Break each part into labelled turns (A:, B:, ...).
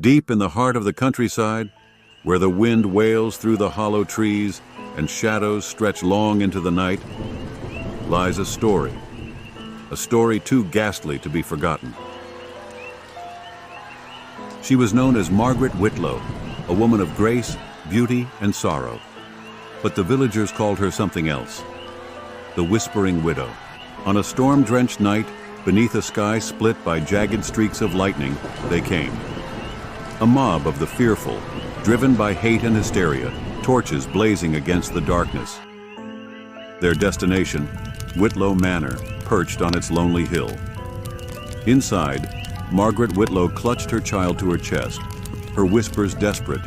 A: Deep in the heart of the countryside, where the wind wails through the hollow trees and shadows stretch long into the night, lies a story too ghastly to be forgotten. She was known as Margaret Whitlow, a woman of grace, beauty, and sorrow. But the villagers called her something else: the Whispering Widow. On a storm-drenched night, beneath a sky split by jagged streaks of lightning, they came. A mob of the fearful, driven by hate and hysteria, torches blazing against the darkness. Their destination, Whitlow Manor, perched on its lonely hill. Inside, Margaret Whitlow clutched her child to her chest, her whispers desperate,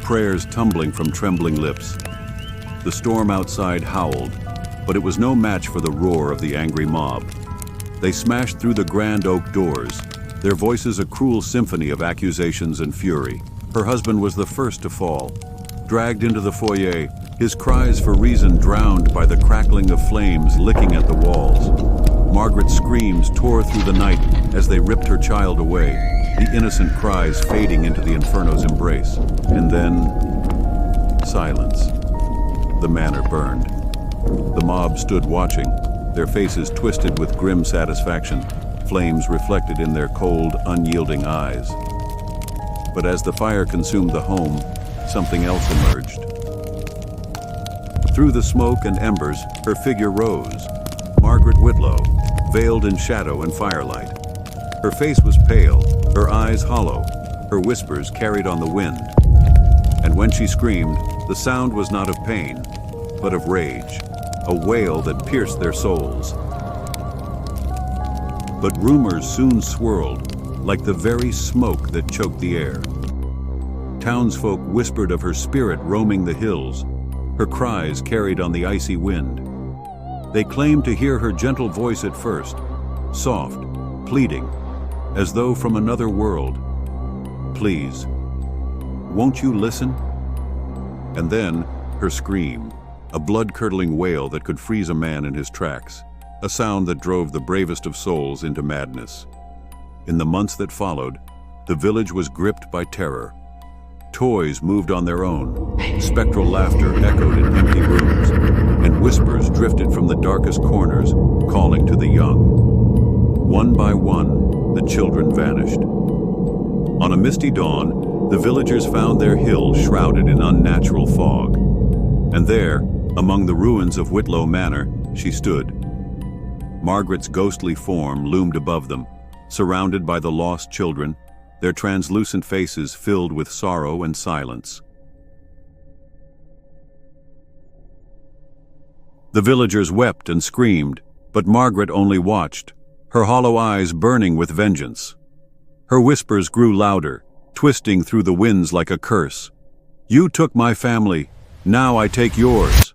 A: prayers tumbling from trembling lips. The storm outside howled, but it was no match for the roar of the angry mob. They smashed through the grand oak doors, their voices a cruel symphony of accusations and fury. Her husband was the first to fall. Dragged into the foyer, his cries for reason drowned by the crackling of flames licking at the walls. Margaret's screams tore through the night as they ripped her child away, the innocent cries fading into the inferno's embrace. And then, silence. The manor burned. The mob stood watching, their faces twisted with grim satisfaction, flames reflected in their cold, unyielding eyes. But as the fire consumed the home, something else emerged. Through the smoke and embers, her figure rose. Margaret Whitlow, veiled in shadow and firelight. Her face was pale, her eyes hollow, her whispers carried on the wind. And when she screamed, the sound was not of pain, but of rage, a wail that pierced their souls. But rumors soon swirled, like the very smoke that choked the air. Townsfolk whispered of her spirit roaming the hills, her cries carried on the icy wind. They claimed to hear her gentle voice at first, soft, pleading, as though from another world. Please, won't you listen? And then, her scream, a blood-curdling wail that could freeze a man in his tracks, a sound that drove the bravest of souls into madness. In the months that followed, the village was gripped by terror. Toys moved on their own, spectral laughter echoed in empty rooms, and whispers drifted from the darkest corners, calling to the young. One by one, the children vanished. On a misty dawn, the villagers found their hill shrouded in unnatural fog. And there, among the ruins of Whitlow Manor, she stood. Margaret's ghostly form loomed above them, surrounded by the lost children, their translucent faces filled with sorrow and silence. The villagers wept and screamed, but Margaret only watched, her hollow eyes burning with vengeance. Her whispers grew louder, twisting through the winds like a curse. "You took my family, now I take yours."